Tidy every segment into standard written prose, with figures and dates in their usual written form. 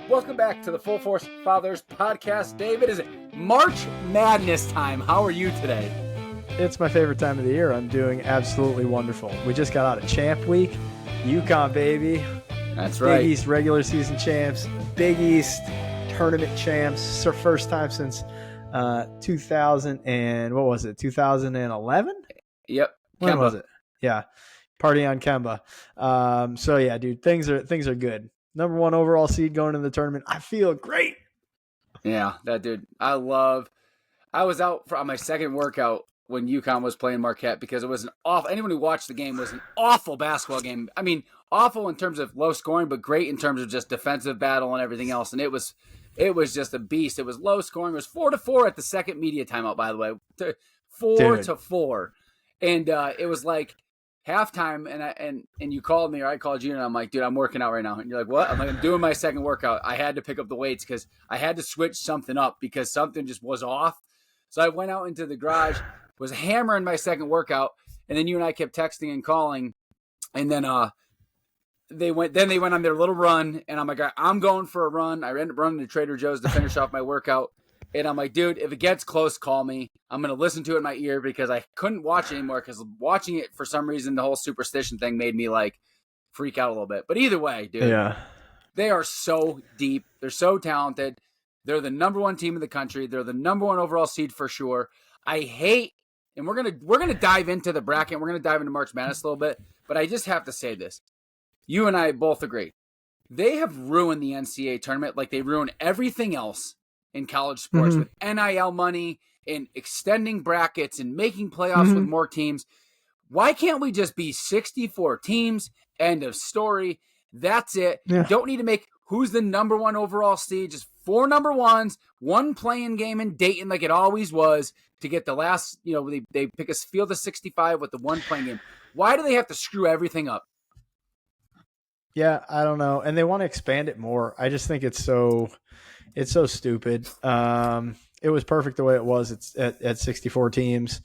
Welcome back to the Full Force Fathers podcast. Dave, it is March Madness time. How are you today? It's my favorite time of the year. I'm doing absolutely wonderful. We just got out of Champ Week. UConn, baby. That's right. Big East regular season champs. Big East tournament champs. It's our first time since 2011? Yep. When Kemba. was it? Yeah. Party on Kemba. So yeah, dude, things are good. Number 1 overall seed going into the tournament. I feel great. Yeah, that dude. I was out on my second workout when UConn was playing Marquette because it was an awful. Anyone who watched the game was an awful basketball game. I mean, awful in terms of low scoring, but great in terms of just defensive battle and everything else. And it was just a beast. It was low scoring. It was 4-4 at the second media timeout, by the way, 4-4, and it was like halftime. And you called me or I called you, and I'm like, dude, I'm working out right now. And you're like, what? I'm like, I'm doing my second workout. I had to pick up the weights because I had to switch something up because something just was off. So I went out into the garage, was hammering my second workout, and then you and I kept texting and calling, and then they went on their little run, and I'm like, I'm going for a run. I ended up running to Trader Joe's to finish off my workout, and I'm like, dude, if it gets close, call me. I'm going to listen to it in my ear because I couldn't watch it anymore because watching it for some reason, the whole superstition thing made me like freak out a little bit. But either way, dude, Yeah. They are so deep. They're so talented. They're the number 1 team in the country. They're the number 1 overall seed for sure. I hate, and we're gonna dive into the bracket. We're gonna dive into March Madness a little bit, but I just have to say this. You and I both agree. They have ruined the NCAA tournament like they ruined everything else in college sports with NIL money and extending brackets and making playoffs with more teams. Why can't we just be 64 teams? End of story. That's it. Yeah. You don't need to make who's the number 1 overall seed. Just 4 number 1s, 1 playing game in Dayton like it always was to get the last, they pick a field of 65 with the 1 playing game. Why do they have to screw everything up? Yeah, I don't know. And they want to expand it more. I just think it's so stupid. It was perfect the way it was. It's at 64 teams.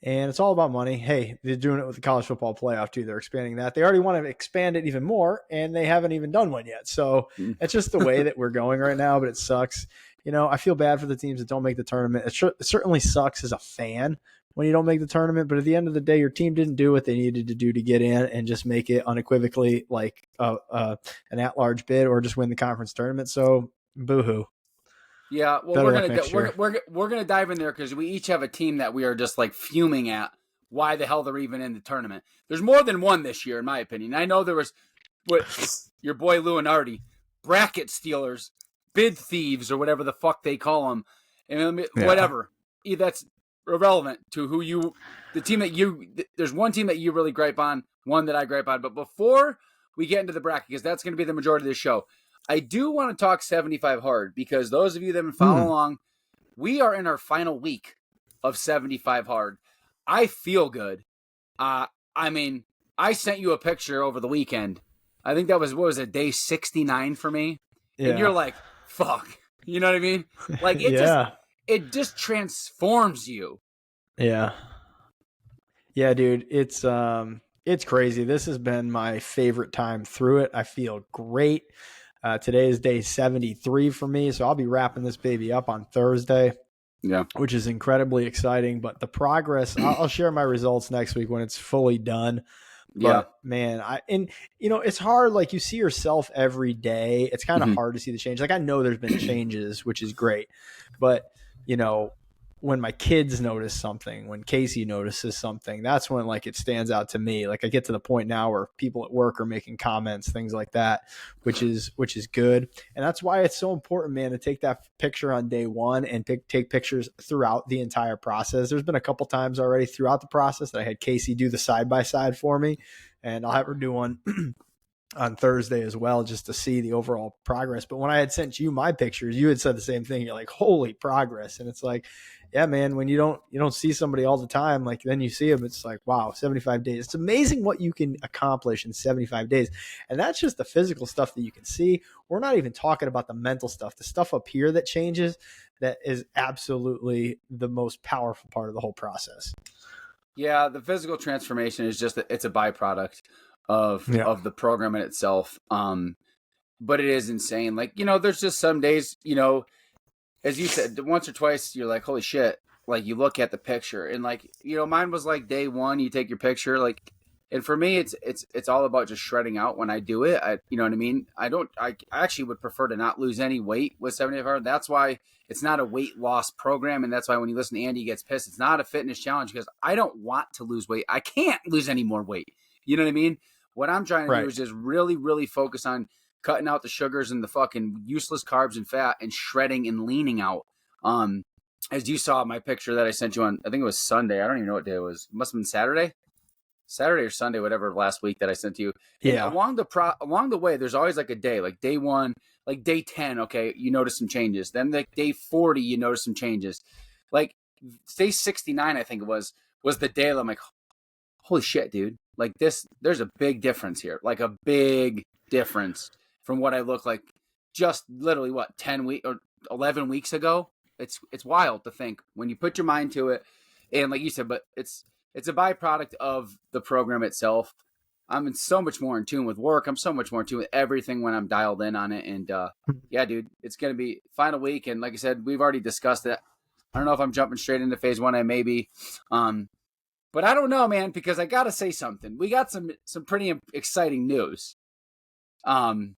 And it's all about money. Hey, they're doing it with the college football playoff too. They're expanding that. They already want to expand it even more, and they haven't even done one yet. So it's just the way that we're going right now, but it sucks. I feel bad for the teams that don't make the tournament. It certainly sucks as a fan when you don't make the tournament, but at the end of the day, your team didn't do what they needed to do to get in and just make it unequivocally like an at-large bid or just win the conference tournament. So boo-hoo. Yeah, well, we're gonna dive in there because we each have a team that we are just like fuming at why the hell they're even in the tournament. There's more than one this year, in my opinion. I know there was your boy Luinardi, bracket stealers, bid thieves, or whatever the fuck they call them, and whatever. That's irrelevant to the team that you. There's one team that you really gripe on, one that I gripe on. But before we get into the bracket, because that's going to be the majority of this show, I do want to talk 75 hard because those of you that have been following along, we are in our final week of 75 hard. I feel good. I mean, I sent you a picture over the weekend. I think that was, day 69 for me? Yeah. And you're like, fuck. You know what I mean? Like, it just transforms you. Yeah. Yeah, dude. It's crazy. This has been my favorite time through it. I feel great. Today is day 73 for me, so I'll be wrapping this baby up on Thursday, which is incredibly exciting. But the progress, I'll share my results next week when it's fully done. But man, it's hard. Like you see yourself every day. It's kind of hard to see the change. Like I know there's been changes, which is great, but when my kids notice something, when Casey notices something, that's when like it stands out to me. Like I get to the point now where people at work are making comments, things like that, which is good. And that's why it's so important, man, to take that picture on day 1 and take pictures throughout the entire process. There's been a couple times already throughout the process that I had Casey do the side-by-side for me, and I'll have her do one on Thursday as well, just to see the overall progress. But when I had sent you my pictures, you had said the same thing. You're like, holy progress. And it's like, yeah, man, when you don't see somebody all the time, like then you see them, it's like, wow, 75 days. It's amazing what you can accomplish in 75 days. And that's just the physical stuff that you can see. We're not even talking about the mental stuff, the stuff up here that changes, that is absolutely the most powerful part of the whole process. Yeah, the physical transformation is just, it's a byproduct of the program in itself. but it is insane. Like, there's just some days, as you said, once or twice, you're like, holy shit. Like, you look at the picture, and like, mine was like day one, you take your picture, like, and for me, it's all about just shredding out when I do it. You know what I mean? I actually would prefer to not lose any weight with 75. That's why it's not a weight loss program. And that's why when you listen to Andy, he gets pissed. It's not a fitness challenge because I don't want to lose weight. I can't lose any more weight. You know what I mean? What I'm trying to do is just really, really focus on cutting out the sugars and the fucking useless carbs and fat and shredding and leaning out. As you saw my picture that I sent you on, I think it was Sunday. I don't even know what day it was. It must have been Saturday or Sunday, whatever, last week that I sent to you. Yeah. And along the way, there's always like a day, like day 1, like day 10. Okay. You notice some changes. Then like day 40, you notice some changes. Like day 69, I think it was the day that I'm like, holy shit, dude. Like there's a big difference here. Like a big difference from what I look like just literally 10 weeks or 11 weeks ago. It's wild to think when you put your mind to it. And like you said, but it's a byproduct of the program itself. I'm so much more in tune with work. I'm so much more in tune with everything when I'm dialed in on it. And yeah, dude, it's going to be final week. And like I said, we've already discussed it. I don't know if I'm jumping straight into phase 1. I may be. But I don't know, man, because I got to say something. We got some pretty exciting news. And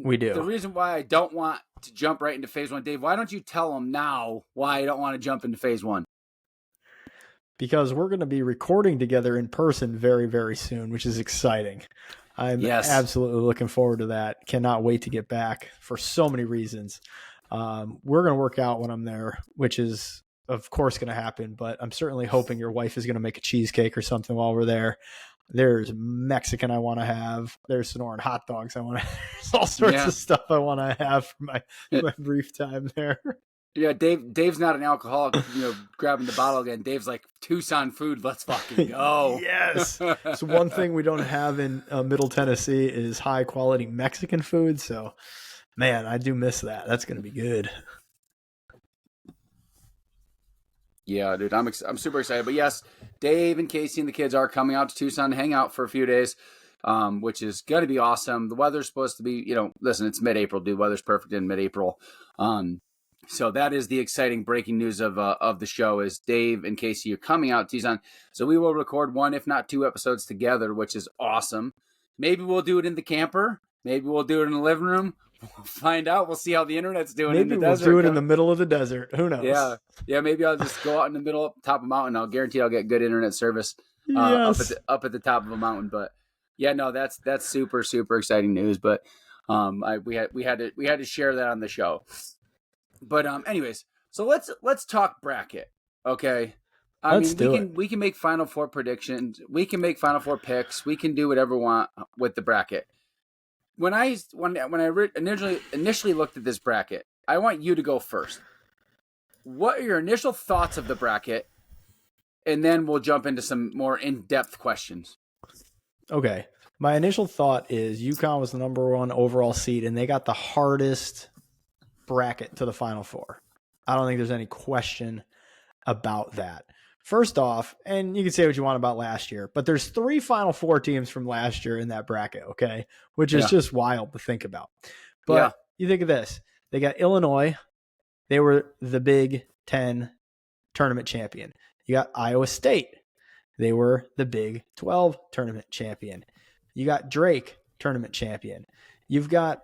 we do. The reason why I don't want to jump right into phase 1, Dave, why don't you tell them now why I don't want to jump into phase 1? Because we're going to be recording together in person very, very soon, which is exciting. I'm absolutely looking forward to that. Cannot wait to get back for so many reasons. We're going to work out when I'm there, which is, of course, going to happen. But I'm certainly hoping your wife is going to make a cheesecake or something while we're there. There's Mexican I want to have. There's Sonoran hot dogs I want to have. There's all sorts of stuff I want to have for my brief time there. Yeah, Dave's not an alcoholic, grabbing the bottle again. Dave's like, Tucson food, let's fucking go. Yes. So one thing we don't have in Middle Tennessee is high quality Mexican food. So, man, I do miss that. That's going to be good. Yeah, dude, I'm super excited. But yes, Dave and Casey and the kids are coming out to Tucson to hang out for a few days, which is going to be awesome. The weather's supposed to be, listen, it's mid-April, dude. Weather's perfect in mid-April. So that is the exciting breaking news of the show is Dave and Casey are coming out to Tucson. So we will record 1, if not 2 episodes together, which is awesome. Maybe we'll do it in the camper. Maybe we'll do it in the living room. We'll find out. We'll see how the internet's doing in the desert. Maybe we'll do it in the middle of the desert. Who knows? Yeah. Maybe I'll just go out in the middle, top of a mountain. I'll guarantee I'll get good internet service up at the top of a mountain. But yeah, no, that's super, super exciting news. But we had to share that on the show. But anyways, so let's talk bracket, okay? We can make Final Four predictions. We can make Final Four picks. We can do whatever we want with the bracket. When I initially looked at this bracket, I want you to go first. What are your initial thoughts of the bracket? And then we'll jump into some more in-depth questions. Okay. My initial thought is UConn was the number 1 overall seed, and they got the hardest bracket to the Final Four. I don't think there's any question about that. First off, and you can say what you want about last year, but there's 3 Final Four teams from last year in that bracket, okay? Which is just wild to think about. But you think of this. They got Illinois. They were the Big Ten tournament champion. You got Iowa State. They were the Big 12 tournament champion. You got Drake, tournament champion. You've got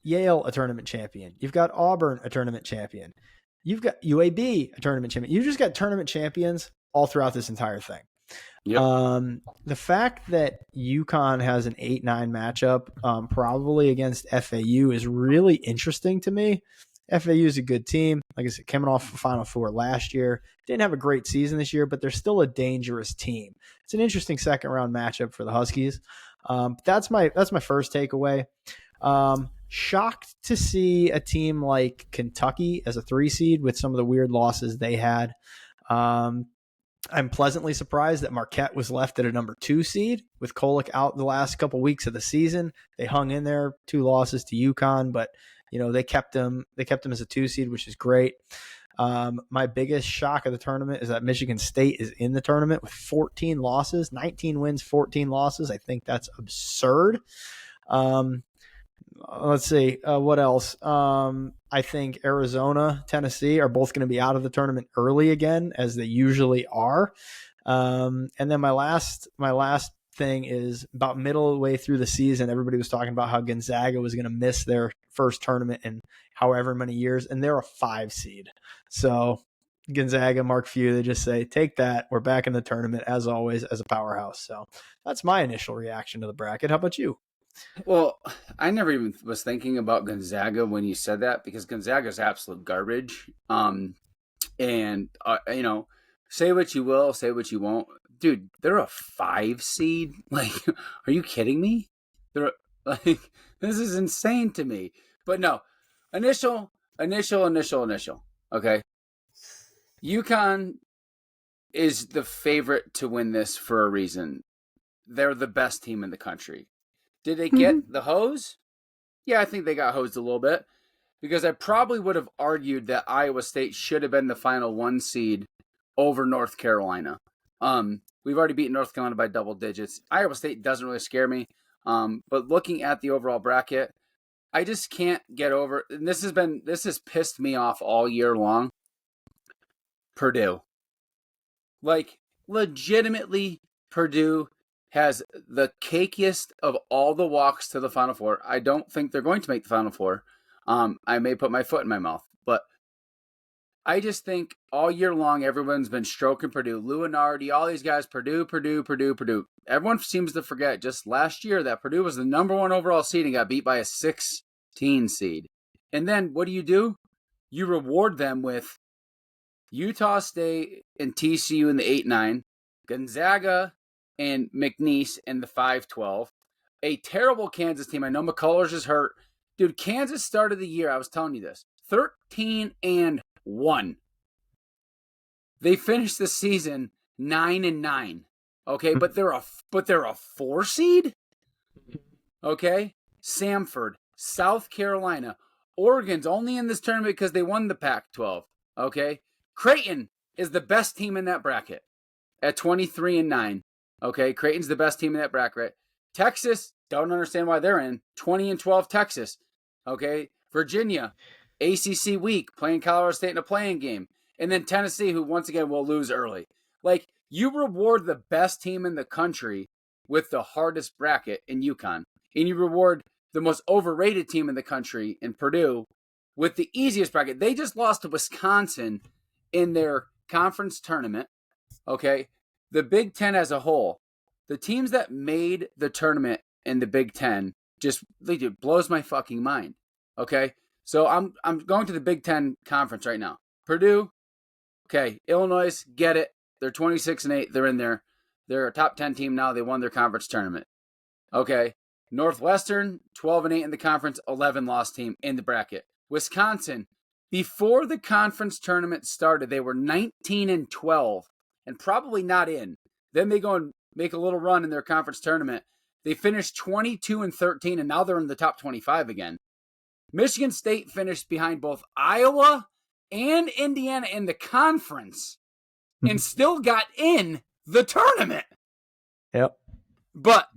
Yale, a tournament champion. You've got Auburn, a tournament champion. You've got UAB, a tournament champion. You've just got tournament champions all throughout this entire thing. Yep. The fact that UConn has an 8-9 matchup probably against FAU is really interesting to me. FAU is a good team. Like I said, coming off the Final Four last year. Didn't have a great season this year, but they're still a dangerous team. It's an interesting second-round matchup for the Huskies. That's my first takeaway. Shocked to see a team like Kentucky as a 3 seed with some of the weird losses they had. I'm pleasantly surprised that Marquette was left at a number 2 seed with Kolek out the last couple weeks of the season. They hung in there, 2 losses to UConn, but they kept them as a 2 seed, which is great. My biggest shock of the tournament is that Michigan State is in the tournament with 14 losses, 19 wins, 14 losses. I think that's absurd. Let's see. What else? I think Arizona, Tennessee are both going to be out of the tournament early again, as they usually are. And then my last thing is about middle of the way through the season. Everybody was talking about how Gonzaga was going to miss their first tournament in however many years, and they're a 5 seed. So Gonzaga, Mark Few, they just say, take that. We're back in the tournament as always as a powerhouse. So that's my initial reaction to the bracket. How about you? Well, I never even was thinking about Gonzaga when you said that because Gonzaga is absolute garbage. And say what you will, say what you won't, dude. They're a 5 seed. Like, are you kidding me? They're like, this is insane to me. But no, initial. Okay, UConn is the favorite to win this for a reason. They're the best team in the country. Did they get the hose? Yeah, I think they got hosed a little bit because I probably would have argued that Iowa State should have been the final 1 seed over North Carolina. We've already beaten North Carolina by double digits. Iowa State doesn't really scare me. But looking at the overall bracket, I just can't get over. And this has pissed me off all year long. Purdue. Like, legitimately, Purdue has the cakiest of all the walks to the Final Four. I don't think they're going to make the Final Four. I may put my foot in my mouth, but I just think all year long everyone's been stroking Purdue. Luinardi, all these guys, Purdue. Everyone seems to forget just last year that Purdue was the number 1 overall seed and got beat by a 16 seed. And then what do? You reward them with Utah State and TCU in the 8-9, Gonzaga and McNeese in the 5-12. A terrible Kansas team. I know McCullers is hurt. Dude, Kansas started the year, I was telling you this, 13-1. They finished the season 9-9. Okay, but they're a 4 seed? Okay? Samford, South Carolina. Oregon's only in this tournament because they won the Pac-12. Okay? Creighton is the best team in that bracket at 23-9. Okay, Creighton's the best team in that bracket. Texas, don't understand why they're in. 20-12 Texas. Okay, Virginia, ACC week, playing Colorado State in a playing game. And then Tennessee, who once again will lose early. Like, you reward the best team in the country with the hardest bracket in UConn. And you reward the most overrated team in the country in Purdue with the easiest bracket. They just lost to Wisconsin in their conference tournament. Okay, the Big Ten as a whole, the teams that made the tournament in the Big Ten just blows my fucking mind. Okay, so I'm going to the Big Ten conference right now. Purdue, okay, Illinois, get it. They're 26-8. They're in there. They're a top 10 team now. They won their conference tournament. Okay, Northwestern, 12-8 in the conference, 11-loss team in the bracket. Wisconsin, before the conference tournament started, they were 19-12 and probably not in. Then they go and make a little run in their conference tournament. They finished 22-13, and now they're in the top 25 again. Michigan State finished behind both Iowa and Indiana in the conference and still got in the tournament. Yep. But,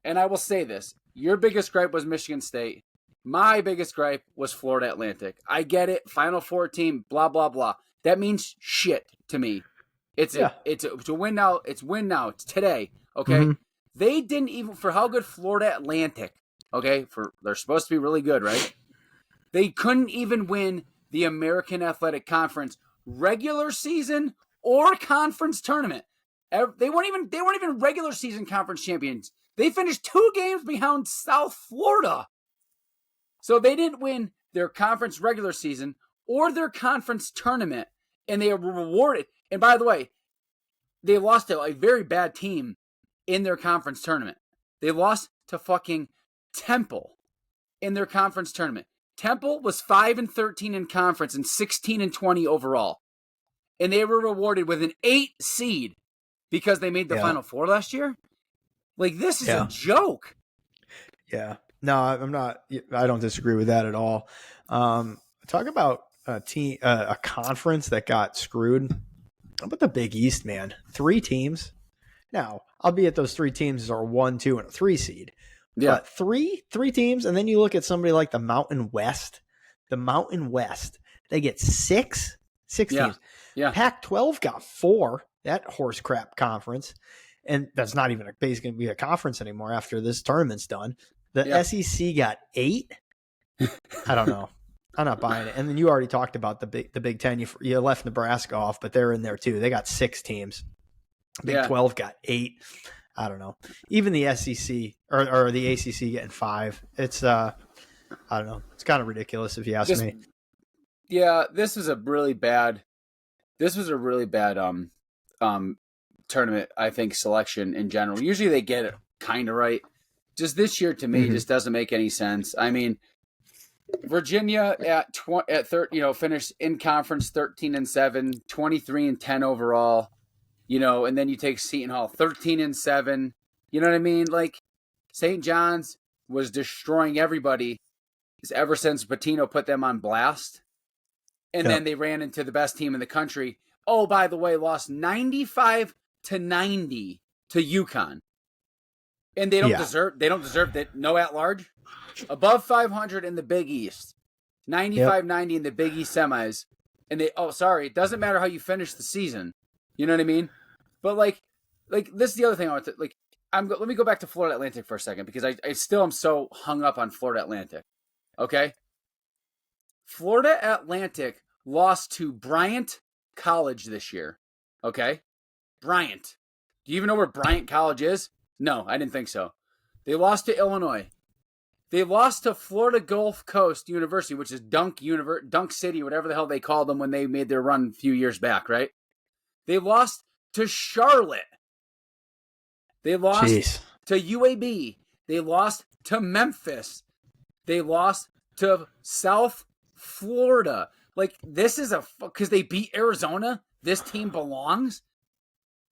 and I will say this, your biggest gripe was Michigan State. My biggest gripe was Florida Atlantic. I get it, Final Four team, blah, blah, blah. That means shit to me. It's a win now. It's win now. It's today. Okay. Mm-hmm. They didn't even, for how good Florida Atlantic, okay, they're supposed to be really good, right? They couldn't even win the American Athletic Conference regular season or conference tournament. They weren't even regular season conference champions. They finished 2 games behind South Florida. So they didn't win their conference regular season or their conference tournament, and they were rewarded. And by the way, they lost to a very bad team in their conference tournament. They lost to fucking Temple in their conference tournament. Temple was 5-13 in conference and 16-20 overall. And they were rewarded with an 8 seed because they made the Final Four last year. Like, this is a joke. Yeah. No, I'm not. I don't disagree with that at all. Talk about a conference that got screwed. How about the Big East, man? 3 teams. Now, albeit those 3 teams are 1, 2, and a 3 seed, Yeah. But three teams, and then you look at somebody like the Mountain West. The Mountain West, they get six Yeah. teams. Yeah. Pac-12 got 4. That horse crap conference, and that's not even basically going to be a conference anymore after this tournament's done. The Yeah. SEC got 8. I don't know. I'm not buying it. And then you already talked about the Big Ten. You left Nebraska off, but they're in there too. They got 6 teams. Big 12 got 8. I don't know. Even the SEC or the ACC getting 5. It's I don't know. It's kind of ridiculous if you ask me. Yeah, this was a really bad tournament, I think, selection in general. Usually they get it kind of right. Just this year to me just doesn't make any sense. I mean, Virginia finished in conference 13-7, 23-10 overall, and then you take Seton Hall 13-7. You know what I mean? Like, St. John's was destroying everybody ever since Pitino put them on blast. And then they ran into the best team in the country. Oh, by the way, lost 95-90 to UConn. And they don't deserve that. No at large. Above 500 in the Big East. 95-90 in the Big East semis. And it doesn't matter how you finish the season. You know what I mean? But like this is the other thing I want to let me go back to Florida Atlantic for a second, because I still am so hung up on Florida Atlantic. Okay? Florida Atlantic lost to Bryant College this year. Okay? Bryant. Do you even know where Bryant College is? No, I didn't think so. They lost to Illinois. They lost to Florida Gulf Coast University, which is Dunk City, whatever the hell they called them when they made their run a few years back, right? They lost to Charlotte. They lost to UAB. They lost to Memphis. They lost to South Florida. Like, this is because they beat Arizona. This team belongs.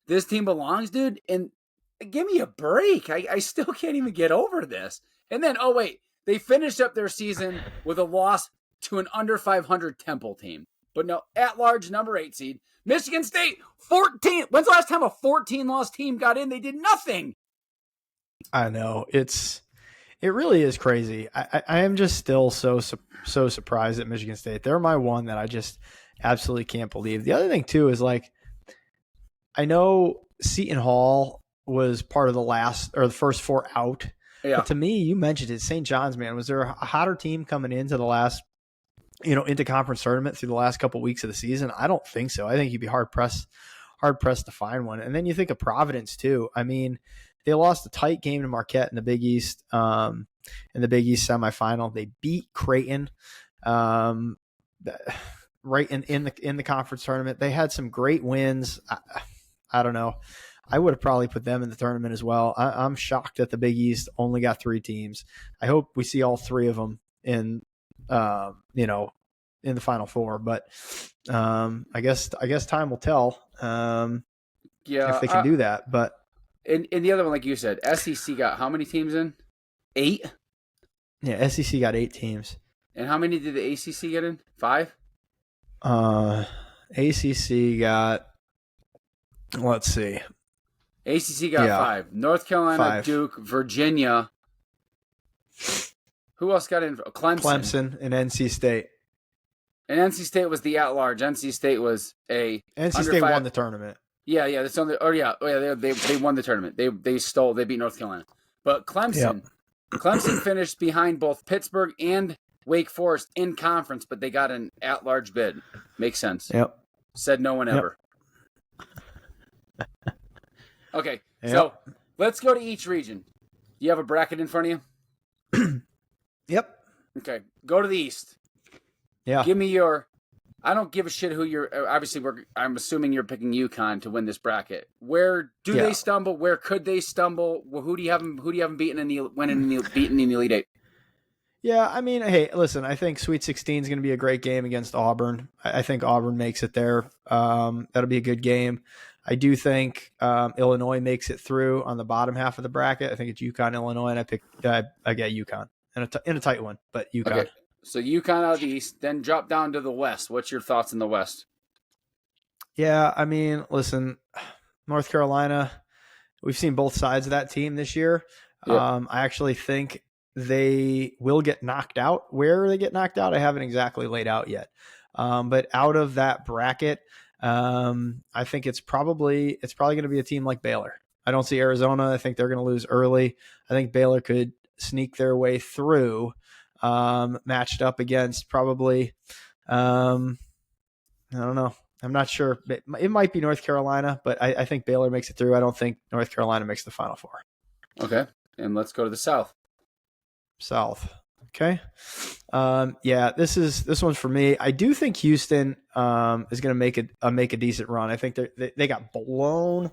This team belongs, dude. And give me a break. I still can't even get over this. And then, they finished up their season with a loss to an under 500 Temple team. But no, at large, number 8 seed. Michigan State, 14. When's the last time a 14-loss team got in? They did nothing. I know. It really is crazy. I am just still so surprised at Michigan State. They're my one that I just absolutely can't believe. The other thing, too, is I know Seton Hall was part of the first 4 out. Yeah. But to me, you mentioned it, St. John's, man. Was there a hotter team coming into the last, into conference tournament through the last couple of weeks of the season? I don't think so. I think you'd be hard pressed to find one. And then you think of Providence too. I mean, they lost a tight game to Marquette in the Big East, semifinal. They beat Creighton, right in the conference tournament. They had some great wins. I don't know. I would have probably put them in the tournament as well. I'm shocked that the Big East only got 3 teams. I hope we see all 3 of them in the Final Four. But I guess time will tell. If they can do that. But and the other one, like you said, SEC got how many teams in? 8. Yeah, SEC got 8 teams. And how many did the ACC get in? 5. ACC got. Let's see. ACC got 5. North Carolina, 5. Duke, Virginia. Who else got in? Clemson and NC State. And NC State was the at-large. NC State was a NC State won the tournament. Yeah. That's on the. Oh yeah. They won the tournament. They beat North Carolina. But Clemson finished behind both Pittsburgh and Wake Forest in conference, but they got an at-large bid. Makes sense. Yep. Said no one ever. Okay, so let's go to each region. Do you have a bracket in front of you? Yep. Okay, go to the East. Yeah. Give me your. I don't give a shit who you're. Obviously, I'm assuming you're picking UConn to win this bracket. Where do they stumble? Where could they stumble? Who do you have them beaten in the beaten in the Elite Eight? Yeah, I mean, hey, listen, I think Sweet 16 is going to be a great game against Auburn. I think Auburn makes it there. That'll be a good game. I do think Illinois makes it through on the bottom half of the bracket. I think it's UConn, Illinois, and I get UConn in a tight one, but UConn. Okay. So UConn out of the East, then drop down to the West. What's your thoughts in the West? Yeah, I mean, listen, North Carolina, we've seen both sides of that team this year. Yep. I actually think they will get knocked out. Where they get knocked out, I haven't exactly laid out yet. But out of that bracket, I think it's probably going to be a team like Baylor. I don't see Arizona. I think they're going to lose early. I think Baylor could sneak their way through, matched up against probably. I don't know. I'm not sure. It might be North Carolina, but I think Baylor makes it through. I don't think North Carolina makes the Final Four. Okay. And let's go to the South. South. Okay. Yeah, this one's for me. I do think Houston is going to make a decent run. I think they got blown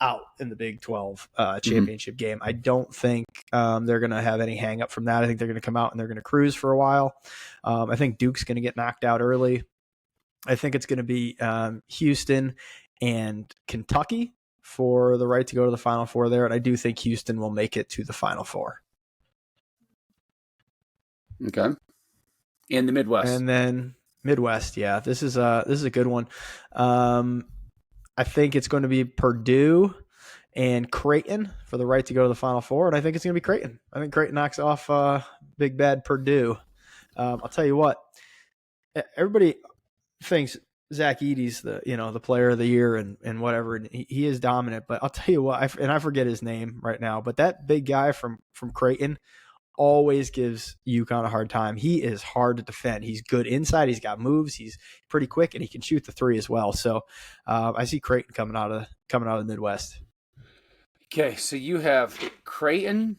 out in the Big 12 championship game. I don't think they're going to have any hang up from that. I think they're going to come out and they're going to cruise for a while. I think Duke's going to get knocked out early. I think it's going to be Houston and Kentucky for the right to go to the Final Four there. And I do think Houston will make it to the Final Four. Okay. In the Midwest. And then Midwest, yeah. This is a good one. I think it's going to be Purdue and Creighton for the right to go to the Final Four. And I think it's going to be Creighton. I think Creighton knocks off big bad Purdue. I'll tell you what, everybody thinks Zach Edey's the player of the year and whatever, and he is dominant. But I'll tell you what, I forget his name right now, but that big guy from Creighton always gives UConn a hard time. He is hard to defend. He's good inside. He's got moves. He's pretty quick, and he can shoot the three as well. So I see Creighton coming out of the Midwest. Okay, so you have Creighton,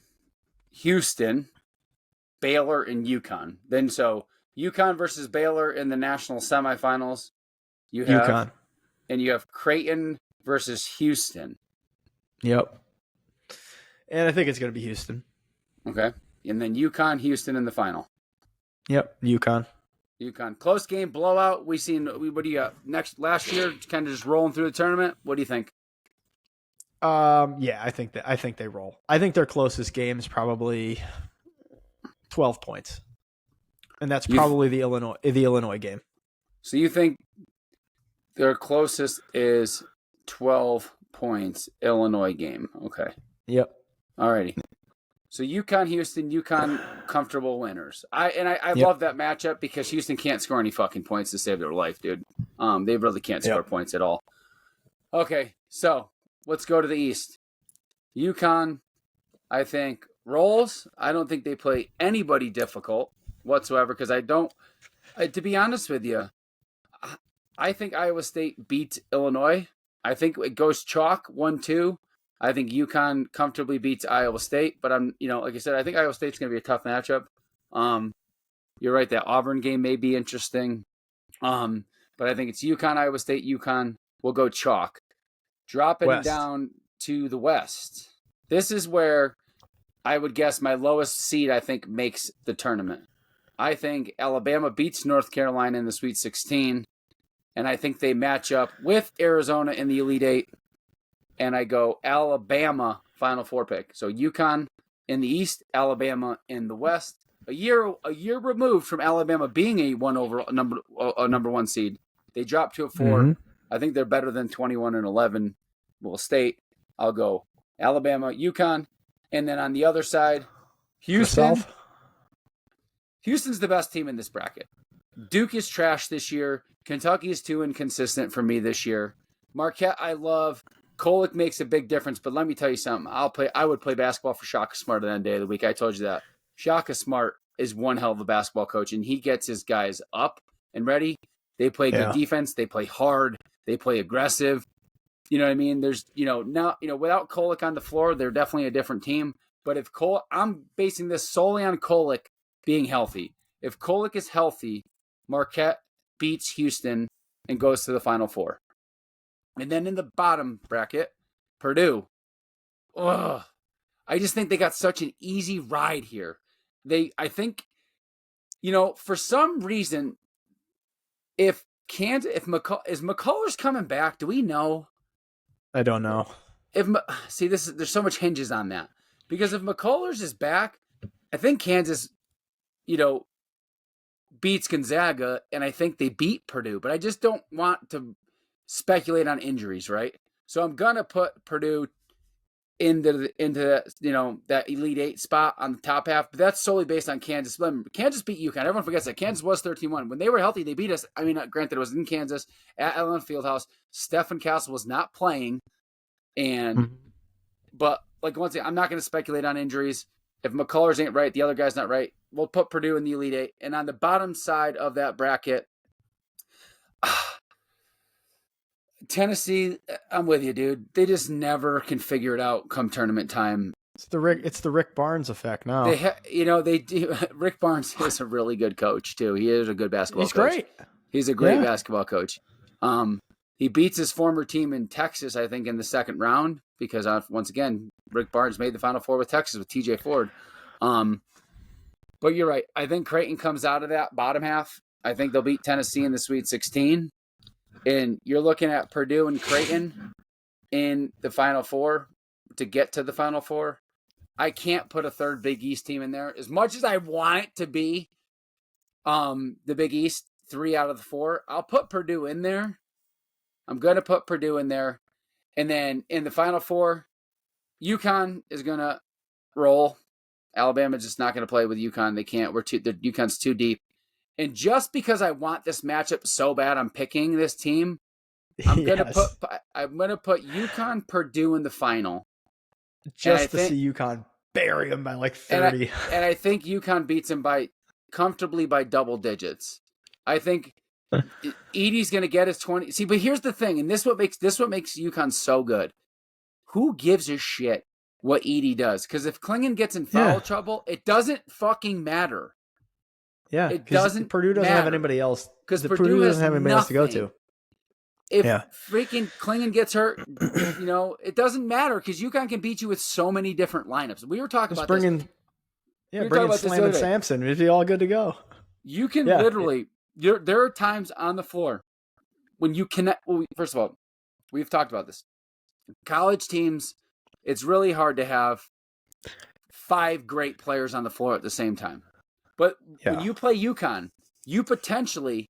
Houston, Baylor, and UConn. Then so UConn versus Baylor in the national semifinals. You have UConn. And you have Creighton versus Houston. Yep. And I think it's going to be Houston. Okay. And then UConn, Houston in the final. Yep, UConn. Close game, blowout. What do you got? Last year, kind of just rolling through the tournament. What do you think? Yeah, I think they roll. I think their closest game is probably 12 points. And that's probably the Illinois game. So you think their closest is 12 points, Illinois game. Okay. Yep. Alrighty. So UConn, Houston, UConn comfortable winners. I Yep. love that matchup because Houston can't score any fucking points to save their life, dude. They really can't score points at all. Okay, so let's go to the East. UConn, I think, rolls. I don't think they play anybody difficult whatsoever because to be honest with you, I think Iowa State beats Illinois. I think it goes chalk 1-2. I think UConn comfortably beats Iowa State, but like I said, I think Iowa State's going to be a tough matchup. You're right, that Auburn game may be interesting. But I think it's UConn, Iowa State, UConn will go chalk. Dropping West. down to the West. This is where I would guess my lowest seed, I think, makes the tournament. I think Alabama beats North Carolina in the Sweet 16, and I think they match up with Arizona in the Elite Eight. And I go Alabama Final Four pick. So UConn in the East, Alabama in the West. A year removed from Alabama being a number one seed, they dropped to a 4. Mm-hmm. I think they're better than 21-11 Will State. I'll go Alabama, UConn, and then on the other side, Houston. Houston's the best team in this bracket. Duke is trash this year. Kentucky is too inconsistent for me this year. Marquette, I love. Kolek makes a big difference, but let me tell you something. I would play basketball for Shaka Smart at the end of the week. I told you that. Shaka Smart is one hell of a basketball coach, and he gets his guys up and ready. They play good defense. They play hard. They play aggressive. You know what I mean? There's, without Kolek on the floor, they're definitely a different team. But if I'm basing this solely on Kolek being healthy. If Kolek is healthy, Marquette beats Houston and goes to the Final Four. And then in the bottom bracket, Purdue. Ugh. I just think they got such an easy ride here. I think, for some reason, if McCullers coming back, do we know? I don't know. There's so much hinges on that. Because if McCullers is back, I think Kansas, beats Gonzaga, and I think they beat Purdue. But I just don't want to speculate on injuries, right? So I'm going to put Purdue into that Elite Eight spot on the top half, but that's solely based on Kansas. Kansas beat UConn. Everyone forgets that Kansas was 13-1 when they were healthy. They beat us. I mean, granted, it was in Kansas at Allen Fieldhouse. Stephen Castle was not playing, but like once again, I'm not going to speculate on injuries. If McCullers ain't right, the other guy's not right. We'll put Purdue in the Elite Eight, and on the bottom side of that bracket. Tennessee, I'm with you, dude. They just never can figure it out come tournament time. It's the Rick Barnes effect now. They do. Rick Barnes is a really good coach too. He is a good basketball coach. He's great. He's a great basketball coach. He beats his former team in Texas, I think, in the second round because once again, Rick Barnes made the Final Four with Texas with TJ Ford. But you're right. I think Creighton comes out of that bottom half. I think they'll beat Tennessee in the Sweet 16. And you're looking at Purdue and Creighton in the Final Four to get to the Final Four. I can't put a third Big East team in there. As much as I want it to be the Big East, 3 out of the 4, I'll put Purdue in there. I'm going to put Purdue in there. And then in the Final Four, UConn is going to roll. Alabama's just not going to play with UConn. They can't. UConn's too deep. And just because I want this matchup so bad, I'm picking this team. I'm gonna put UConn Purdue in the final, just to see UConn bury them by like 30. And I think UConn beats them comfortably by double digits. I think Edey's gonna get his 20. See, but here's the thing, and this what makes UConn so good. Who gives a shit what Edey does? Because if Klingon gets in foul trouble, it doesn't fucking matter. Yeah, it doesn't. Purdue doesn't have anybody else. Because Purdue doesn't have anybody else to go to. If freaking Klingon gets hurt, it doesn't matter because UConn can beat you with so many different lineups. We were talking about this. Yeah, bring in Slam and Sampson. It'd be all good to go. You can literally. There are times on the floor when you connect. Well, first of all, we've talked about this. College teams, it's really hard to have 5 great players on the floor at the same time. But when you play UConn, you potentially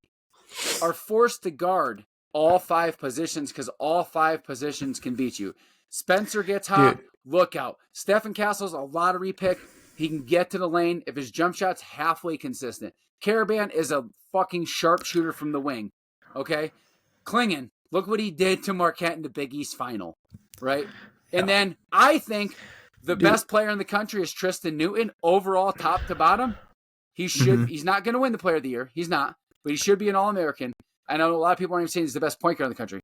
are forced to guard all 5 positions because all 5 positions can beat you. Spencer gets hot, look out. Stephen Castle's a lottery pick. He can get to the lane if his jump shot's halfway consistent. Caravan is a fucking sharpshooter from the wing. Okay? Klingon, look what he did to Marquette in the Big East final. Right? And then I think the best player in the country is Tristan Newton, overall top to bottom. He should. He's not going to win the Player of the Year. He's not. But he should be an All-American. I know a lot of people aren't even saying he's the best point guard in the country.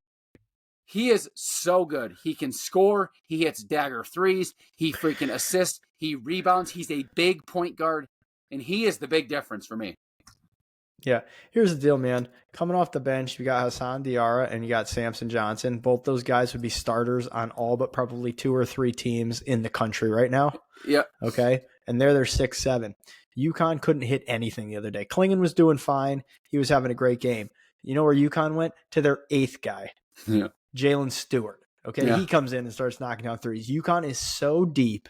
He is so good. He can score. He hits dagger threes. He freaking assists. He rebounds. He's a big point guard. And he is the big difference for me. Yeah. Here's the deal, man. Coming off the bench, you got Hassan Diarra and you got Samson Johnson. Both those guys would be starters on all but probably 2 or 3 teams in the country right now. Yeah. Okay. And they're 6'7". UConn couldn't hit anything the other day. Klingon was doing fine. He was having a great game. You know where UConn went? To their 8th guy, Jalen Stewart. Okay, he comes in and starts knocking down threes. UConn is so deep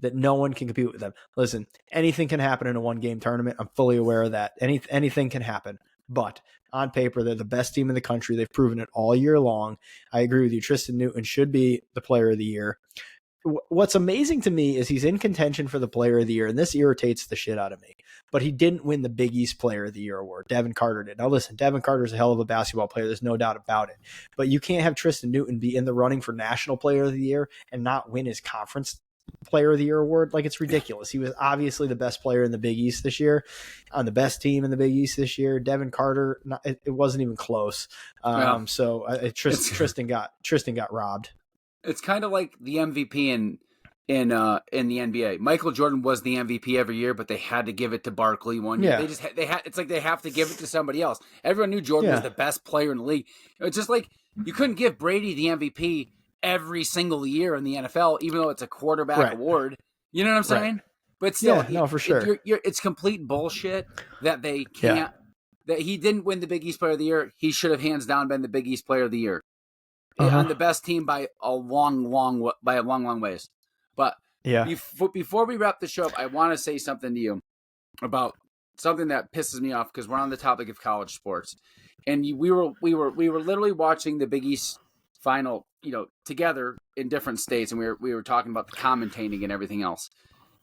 that no one can compete with them. Listen, anything can happen in a 1-game tournament. I'm fully aware of that. Anything can happen. But on paper, they're the best team in the country. They've proven it all year long. I agree with you. Tristan Newton should be the Player of the Year. What's amazing to me is he's in contention for the Player of the Year, and this irritates the shit out of me. But he didn't win the Big East Player of the Year award. Devin Carter did. Now listen, Devin Carter's a hell of a basketball player. There's no doubt about it. But you can't have Tristan Newton be in the running for National Player of the Year and not win his conference Player of the Year award. Like, it's ridiculous. He was obviously the best player in the Big East this year, on the best team in the Big East this year. Devin Carter, it wasn't even close. So Tristan got robbed. It's kind of like the MVP in the NBA. Michael Jordan was the MVP every year, but they had to give it to Barkley one year. It's like they have to give it to somebody else. Everyone knew Jordan was the best player in the league. It's just like you couldn't give Brady the MVP every single year in the NFL, even though it's a quarterback award. You know what I'm saying? Right. But still, no, for sure. It's complete bullshit that they can't. That he didn't win the Big East Player of the Year. He should have hands down been the Big East Player of the Year on the best team by a long ways. But before we wrap the show up, I want to say something to you about something that pisses me off because we're on the topic of college sports, and we were literally watching the Big East final, together in different states, and we were talking about the commentating and everything else.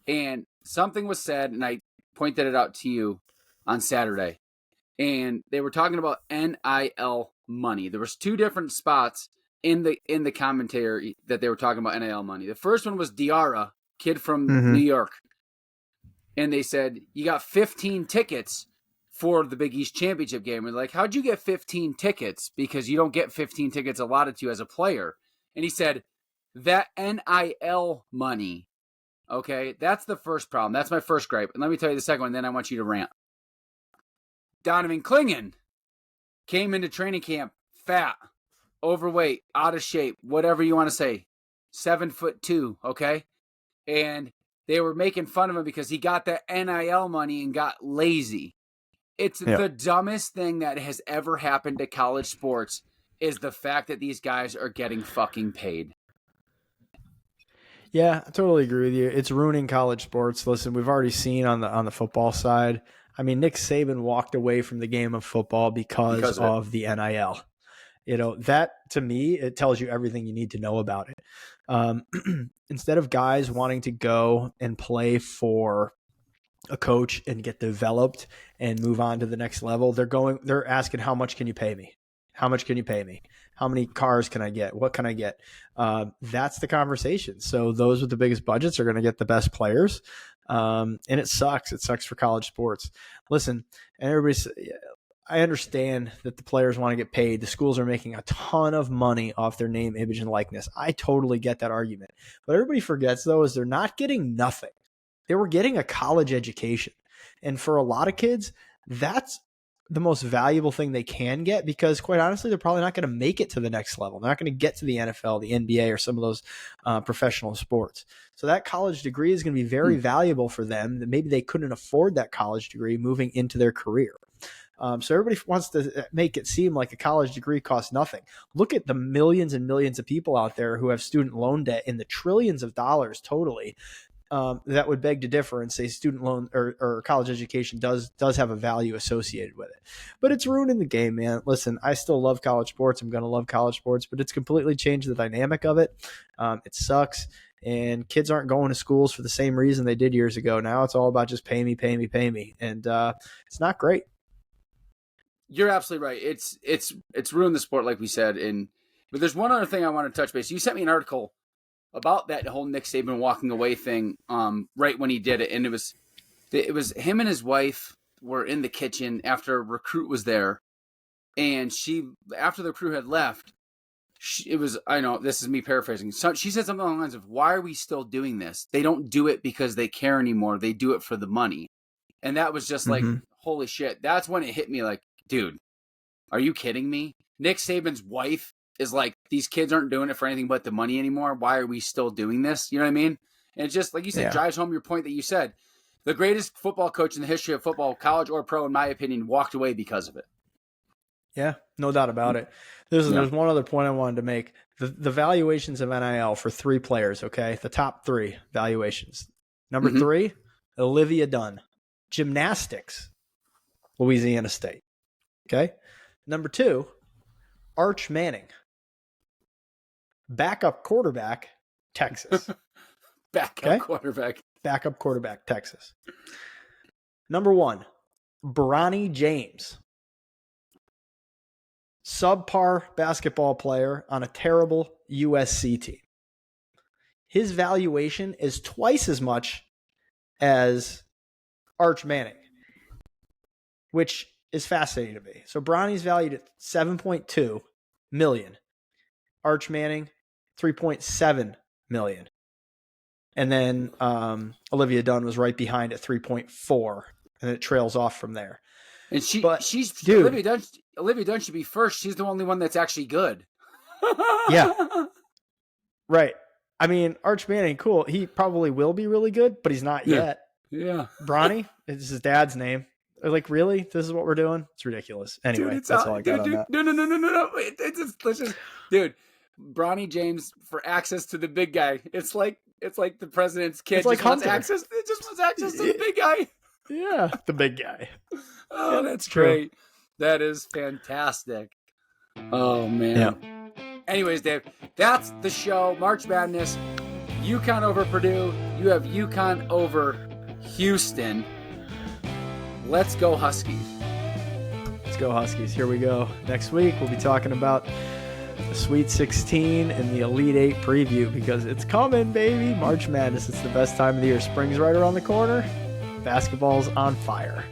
And something was said, and I pointed it out to you on Saturday. And they were talking about NIL money. There was two different spots in the commentary that they were talking about NIL money. The first one was Diarra, kid from New York. And they said, you got 15 tickets for the Big East Championship game. And like, how'd you get 15 tickets? Because you don't get 15 tickets allotted to you as a player. And he said, that NIL money, okay, that's the first problem. That's my first gripe. And let me tell you the second one, then I want you to rant. Donovan Clingan came into training camp fat, overweight, out of shape, whatever you want to say, 7'2", okay? And they were making fun of him because he got that NIL money and got lazy. It's the dumbest thing that has ever happened to college sports is the fact that these guys are getting fucking paid. Yeah, I totally agree with you. It's ruining college sports. Listen, we've already seen on the football side. I mean, Nick Saban walked away from the game of football because of the NIL. That to me, it tells you everything you need to know about it. Instead of guys wanting to go and play for a coach and get developed and move on to the next level, they're asking, how much can you pay me? How much can you pay me? How many cars can I get? What can I get? That's the conversation. So those with the biggest budgets are going to get the best players. And it sucks. It sucks for college sports. Listen, and I understand that the players want to get paid. The schools are making a ton of money off their name, image, and likeness. I totally get that argument. What everybody forgets, though, is they're not getting nothing. They were getting a college education. And for a lot of kids, that's the most valuable thing they can get because, quite honestly, they're probably not going to make it to the next level. They're not going to get to the NFL, the NBA, or some of those professional sports. So that college degree is going to be very valuable for them that maybe they couldn't afford that college degree moving into their career. So everybody wants to make it seem like a college degree costs nothing. Look at the millions and millions of people out there who have student loan debt in the trillions of dollars totally. That would beg to differ and say student loan or college education does have a value associated with it. But it's ruining the game, man. Listen, I still love college sports. I'm going to love college sports, but it's completely changed the dynamic of it. It sucks. And kids aren't going to schools for the same reason they did years ago. Now it's all about just pay me, pay me, pay me. And it's not great. You're absolutely right. It's ruined the sport, like we said. But there's one other thing I want to touch base. You sent me an article about that whole Nick Saban walking away thing right when he did it. And it was him and his wife were in the kitchen after a recruit was there. And after the recruit had left, I know this is me paraphrasing. So she said something along the lines of, why are we still doing this? They don't do it because they care anymore. They do it for the money. And that was just like, holy shit. That's when it hit me like, dude, are you kidding me? Nick Saban's wife is like, these kids aren't doing it for anything but the money anymore. Why are we still doing this? You know what I mean? And it just, like you said, drives home your point that you said. The greatest football coach in the history of football, college or pro, in my opinion, walked away because of it. Yeah, no doubt about it. There's one other point I wanted to make. The valuations of NIL for three players, okay? The top three valuations. Number 3, Olivia Dunn. Gymnastics, Louisiana State. Okay? Number 2, Arch Manning. Backup quarterback, Texas. Backup quarterback, Texas. Number 1, Bronny James. Subpar basketball player on a terrible USC team. His valuation is twice as much as Arch Manning, which is fascinating to me. So Bronny's valued at $7.2 million. Arch Manning, $3.7 million. And then Olivia Dunn was right behind at 3.4, and it trails off from there. And Olivia Dunn should be first. She's the only one that's actually good. Yeah. Right. I mean, Arch Manning, cool. He probably will be really good, but he's not yet. Yeah. Bronny, it's his dad's name. They're like, really? This is what we're doing? It's ridiculous. Anyway, that's all I got on that. No. Dude, Bronny James for access to the big guy. It's like the president's kid. It just wants access to the big guy. Yeah, the big guy. Oh, that's great. That is fantastic. Oh, man. Yeah. Anyways, Dave, that's the show. March Madness. UConn over Purdue. You have UConn over Houston. Let's go Huskies. Let's go Huskies. Here we go. Next week, we'll be talking about the Sweet 16 and the Elite 8 preview because it's coming, baby. March Madness. It's the best time of the year. Spring's right around the corner. Basketball's on fire.